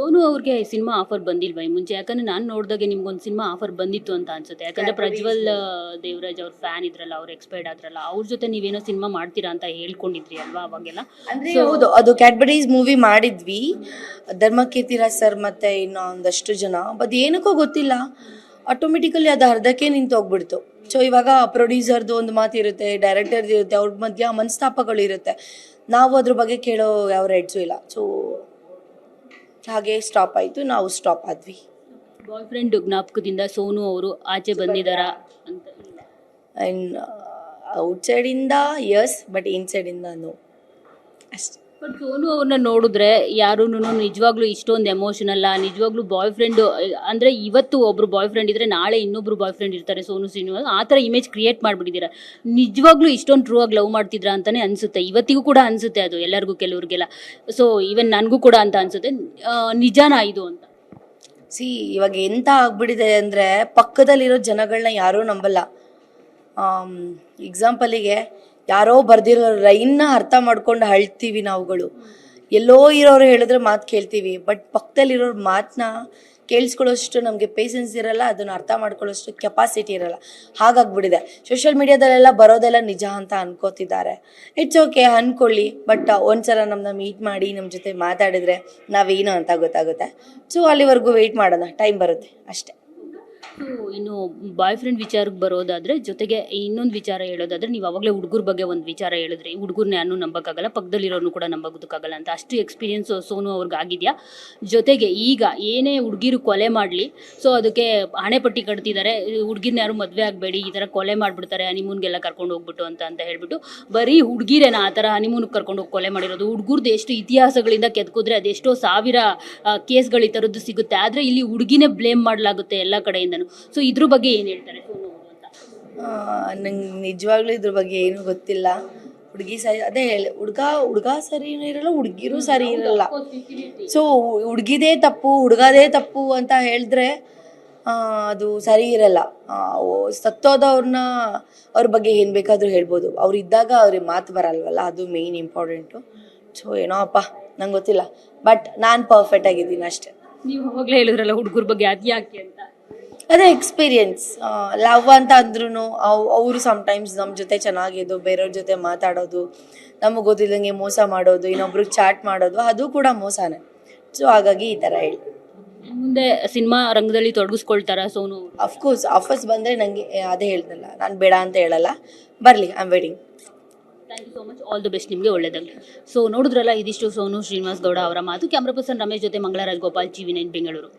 ಸೋನು ಅವ್ರಿಗೆ cinema offer ಬಂದಿಲ್ವಾ ಈ ಮುಂಚೆ? ಯಾಕಂದ್ರೆ ನಾನು ನೋಡಿದಾಗೆ ನಿಮ್ಗೊಂದು ಸಿನಿಮಾ ಆಫರ್ ಬಂದಿತ್ತು ಅಂತ ಅನ್ಸುತ್ತೆ. ಯಾಕಂದ್ರೆ ಪ್ರಜ್ವಲ್ ದೇವರಾಜ್ ಅವ್ರ ಫ್ಯಾನ್ ಇದ್ರಲ್ಲ, ಅವ್ರು ಎಕ್ಸ್ಪೈರ್ಡ್ ಆದ್ರಲ್ಲ, ಅವ್ರ ಜೊತೆ ನೀವೇನೋ ಸಿನಿಮಾ ಮಾಡ್ತೀರಾ ಅಂತ ಹೇಳ್ಕೊಂಡಿದ್ರಿ ಅಲ್ವಾ ಅವಾಗೆಲ್ಲ? ಅಂದ್ರೆ ಹೌದು, ಅದು ಕ್ಯಾಡ್ಬರೀಸ್ ಮೂವಿ ಮಾಡಿದ್ವಿ, ಧರ್ಮಕೀರ್ತಿರಾಜ್ ಸರ್ ಮತ್ತೆ ಇನ್ನು ಒಂದಷ್ಟು ಜನ. ಬಟ್ ಏನಕ್ಕೋ ಗೊತ್ತಿಲ್ಲ, ಆಟೋಮೆಟಿಕಲಿ ಅದು ಅರ್ಧಕ್ಕೆ ನಿಂತು ಹೋಗ್ಬಿಡ್ತು. ಸೊ ಇವಾಗ ಪ್ರೊಡ್ಯೂಸರ್ದು ಒಂದು ಮಾತು ಇರುತ್ತೆ, ಡೈರೆಕ್ಟರ್ದು ಇರುತ್ತೆ, ಅವ್ರ ಮಧ್ಯ ಮನಸ್ತಾಪಗಳು ಇರುತ್ತೆ. ನಾವು ಅದ್ರ ಬಗ್ಗೆ ಕೇಳೋ ಯಾವ ರೈಟ್ಸು ಇಲ್ಲ. ಸೊ ಹಾಗೆ ಸ್ಟಾಪ್ ಆಯಿತು, ನಾವು ಸ್ಟಾಪ್ ಆದ್ವಿ. ಬಾಯ್ ಫ್ರೆಂಡ್ ಜ್ಞಾಪಕದಿಂದ ಸೋನು ಅವರು ಆಚೆ ಬಂದಿದ್ದಾರಾ ಅಂತ? ಆ್ಯಂಡ್ ಔಟ್ಸೈಡಿಂದ ಯಸ್, ಬಟ್ ಇನ್ಸೈಡಿಂದ ನೋ ಅಷ್ಟೇ. ಬಟ್ ಸೋನು ಅವ್ರನ್ನ ನೋಡಿದ್ರೆ ಯಾರೂ ನಿಜವಾಗ್ಲೂ ಇಷ್ಟೊಂದು ಎಮೋಷನಲ್ಲ, ನಿಜವಾಗ್ಲೂ ಬಾಯ್ ಫ್ರೆಂಡ್ ಅಂದರೆ ಇವತ್ತು ಒಬ್ರು ಬಾಯ್ ಫ್ರೆಂಡ್ ಇದ್ರೆ ನಾಳೆ ಇನ್ನೊಬ್ರು ಬಾಯ್ ಫ್ರೆಂಡ್ ಇರ್ತಾರೆ ಸೋನು ಶ್ರೀನಿವಾಸ್, ಆ ಥರ ಇಮೇಜ್ ಕ್ರಿಯೇಟ್ ಮಾಡಿಬಿಟ್ಟಿದ್ದೀರಾ. ನಿಜವಾಗ್ಲೂ ಇಷ್ಟೊಂದು ಟ್ರೂ ಆಗಿ ಲವ್ ಮಾಡ್ತಿದ್ರಾ ಅಂತಲೇ ಅನಿಸುತ್ತೆ. ಇವತ್ತಿಗೂ ಕೂಡ ಅನಿಸುತ್ತೆ ಅದು ಎಲ್ಲರಿಗೂ, ಕೆಲವ್ರಿಗೆಲ್ಲ. ಸೊ ಈವನ್ ನನಗೂ ಕೂಡ ಅಂತ ಅನಿಸುತ್ತೆ. ನಿಜಾನಾ ಇದು ಅಂತ? ಇವಾಗ ಎಂತ ಆಗ್ಬಿಟ್ಟಿದೆ ಅಂದರೆ, ಪಕ್ಕದಲ್ಲಿರೋ ಜನಗಳನ್ನ ಯಾರೂ ನಂಬಲ್ಲ. ಎಕ್ಸಾಂಪಲಿಗೆ ಯಾರೋ ಬರ್ದಿರೋ ಲೈನ್ನ ಅರ್ಥ ಮಾಡ್ಕೊಂಡು ಅಳ್ತೀವಿ ನಾವುಗಳು. ಎಲ್ಲೋ ಇರೋರು ಹೇಳಿದ್ರೆ ಮಾತು ಕೇಳ್ತೀವಿ, ಬಟ್ ಪಕ್ಕದಲ್ಲಿರೋರು ಮಾತನ್ನ ಕೇಳಿಸ್ಕೊಳ್ಳೋಷ್ಟು ನಮಗೆ ಪೇಷನ್ಸ್ ಇರಲ್ಲ, ಅದನ್ನು ಅರ್ಥ ಮಾಡ್ಕೊಳ್ಳೋಷ್ಟು ಕೆಪಾಸಿಟಿ ಇರಲ್ಲ. ಹಾಗಾಗ್ಬಿಟ್ಟಿದೆ. ಸೋಷಿಯಲ್ ಮೀಡಿಯಾದಲ್ಲೆಲ್ಲ ಬರೋದೆಲ್ಲ ನಿಜ ಅಂತ ಅನ್ಕೋತಿದ್ದಾರೆ. ಇಟ್ಸ್ ಓಕೆ, ಅಂದ್ಕೊಳ್ಳಿ. ಬಟ್ ಒಂದ್ಸಲ ನಮ್ಮನ್ನ ಮೀಟ್ ಮಾಡಿ ನಮ್ಮ ಜೊತೆ ಮಾತಾಡಿದ್ರೆ ನಾವೇನು ಅಂತ ಗೊತ್ತಾಗುತ್ತೆ. ಸೊ ಅಲ್ಲಿವರೆಗೂ ವೆಯ್ಟ್ ಮಾಡೋಣ, ಟೈಮ್ ಬರುತ್ತೆ ಅಷ್ಟೇ. ಸೊ ಇನ್ನು ಬಾಯ್ ಫ್ರೆಂಡ್ ವಿಚಾರಕ್ಕೆ ಬರೋದಾದರೆ, ಜೊತೆಗೆ ಇನ್ನೊಂದು ವಿಚಾರ ಹೇಳೋದಾದರೆ, ನೀವು ಅವಾಗಲೇ ಹುಡುಗರ ಬಗ್ಗೆ ಒಂದು ವಿಚಾರ ಹೇಳಿದ್ರಿ, ಹುಡುಗರನ್ನ ಯಾರನ್ನೂ ನಂಬೋಕ್ಕಾಗಲ್ಲ, ಪಕ್ಕದಲ್ಲಿರೋನು ಕೂಡ ನಂಬೋದಕ್ಕಾಗಲ್ಲ ಅಂತ. ಅಷ್ಟು ಎಕ್ಸ್ಪೀರಿಯನ್ಸ್ ಸೋನು ಅವ್ರಿಗೆ ಆಗಿದೆಯಾ? ಜೊತೆಗೆ ಈಗ ಏನೇ ಹುಡುಗಿರು ಕೊಲೆ ಮಾಡಲಿ, ಸೊ ಅದಕ್ಕೆ ಹಣೆಪಟ್ಟಿ ಕಟ್ತಿದ್ದಾರೆ, ಹುಡುಗಿರ್ನ ಯಾರು ಮದುವೆ ಆಗಬೇಡಿ, ಈ ಥರ ಕೊಲೆ ಮಾಡಿಬಿಡ್ತಾರೆ ಹನಿಮೂನ್ಗೆಲ್ಲ ಕರ್ಕೊಂಡು ಹೋಗ್ಬಿಟ್ಟು ಅಂತ ಹೇಳ್ಬಿಟ್ಟು, ಬರೀ ಹುಡುಗಿರೇನ ಆ ಥರ ಹನಿಮೂನ್ಗೆ ಕರ್ಕೊಂಡು ಹೋಗಿ ಕೊಲೆ ಮಾಡಿರೋದು? ಹುಡುಗರ್ದು ಎಷ್ಟು ಇತಿಹಾಸಗಳಿಂದ ಕೆತ್ಕಿದ್ರೆ ಅದೆಷ್ಟೋ ಸಾವಿರ ಕೇಸ್ಗಳು ಈ ಥರದ್ದು ಸಿಗುತ್ತೆ. ಆದರೆ ಇಲ್ಲಿ ಹುಡುಗಿನೇ ಬ್ಲೇಮ್ ಮಾಡಲಾಗುತ್ತೆ ಎಲ್ಲ ಕಡೆಯಿಂದನೂ. ಸೊ ಇದ್ರ ಬಗ್ಗೆ ಏನು ಹೇಳ್ತಾರೆ ಸೋನು ಅವರು ಅಂತ? ನಂಗೆ ನಿಜವಾಗ್ಲೂ ಇದ್ರ ಬಗ್ಗೆ ಏನೂ ಗೊತ್ತಿಲ್ಲ. ಹುಡುಗಿ ಸರಿ, ಅದೇ ಹೇಳಿ, ಹುಡುಗ ಸರಿನೂ ಇರಲ್ಲ, ಹುಡುಗಿರೂ ಸರಿ ಇರಲ್ಲ. ಸೊ ಹುಡುಗಿದೇ ತಪ್ಪು, ಹುಡುಗದೇ ತಪ್ಪು ಅಂತ ಹೇಳಿದ್ರೆ ಅದು ಸರಿ ಇರಲ್ಲ. ಸತ್ತೋದವ್ರನ್ನ ಅವ್ರ ಬಗ್ಗೆ ಏನು ಬೇಕಾದರೂ ಹೇಳ್ಬೋದು, ಅವ್ರು ಇದ್ದಾಗ ಅವ್ರಿಗೆ ಮಾತು ಬರಲ್ವಲ್ಲ, ಅದು ಮೇಯ್ನ್ ಇಂಪಾರ್ಟೆಂಟು. ಸೊ ಏನೋ ಅಪ್ಪ, ನಂಗೆ ಗೊತ್ತಿಲ್ಲ, ಬಟ್ ನಾನು ಪರ್ಫೆಕ್ಟ್ ಆಗಿದ್ದೀನಿ ಅಷ್ಟೇ. ನೀವು ಅವಾಗಲೇ ಹೇಳಿದ್ರಲ್ಲ ಹುಡುಗರ ಬಗ್ಗೆ ಅದು ಯಾಕೆ ಅಂತ? ಅದೇ ಎಕ್ಸ್ಪೀರಿಯನ್ಸ್. ಲವ್ ಅಂತ ಅಂದ್ರೂ ಅವರು ಸಮ್ಟೈಮ್ಸ್ ನಮ್ಮ ಜೊತೆ ಚೆನ್ನಾಗಿದ್ದು ಬೇರೆಯವ್ರ ಜೊತೆ ಮಾತಾಡೋದು, ನಮಗೆ ಗೊತ್ತಿಲ್ಲದಂಗೆ ಮೋಸ ಮಾಡೋದು, ಇನ್ನೊಬ್ರಿಗೆ ಚಾಟ್ ಮಾಡೋದು, ಅದು ಕೂಡ ಮೋಸನೇ. ಸೊ ಹಾಗಾಗಿ ಈ ಥರ ಹೇಳಿ. ಮುಂದೆ ಸಿನಿಮಾ ರಂಗದಲ್ಲಿ ತೊಡಗಿಸ್ಕೊಳ್ತಾರಾ ಸೋನು? ಅಫ್ಕೋರ್ಸ್ ಆಫರ್ಸ್ ಬಂದರೆ ನನಗೆ ಅದೇ ಹೇಳ್ದಲ್ಲ, ನಾನು ಬೇಡ ಅಂತ ಹೇಳಲ್ಲ, ಬರಲಿ, I am waiting. Thank you so much, all the best, ನಿಮಗೆ ಒಳ್ಳೆಯದಾಗಲಿ. ಸೊ ನೋಡಿದ್ರಲ್ಲ, ಇದಿಷ್ಟು ಸೋನು ಶ್ರೀನಿವಾಸ್ ಗೌಡ ಅವರ ಮಾತು. ಕ್ಯಾಮ್ರಾ ಪರ್ಸನ್ ರಮೇಶ್ ಜೊತೆ ಮಂಗಳರಾಜ್ ಗೋಪಾಲ್, TV9 ಬೆಂಗಳೂರು.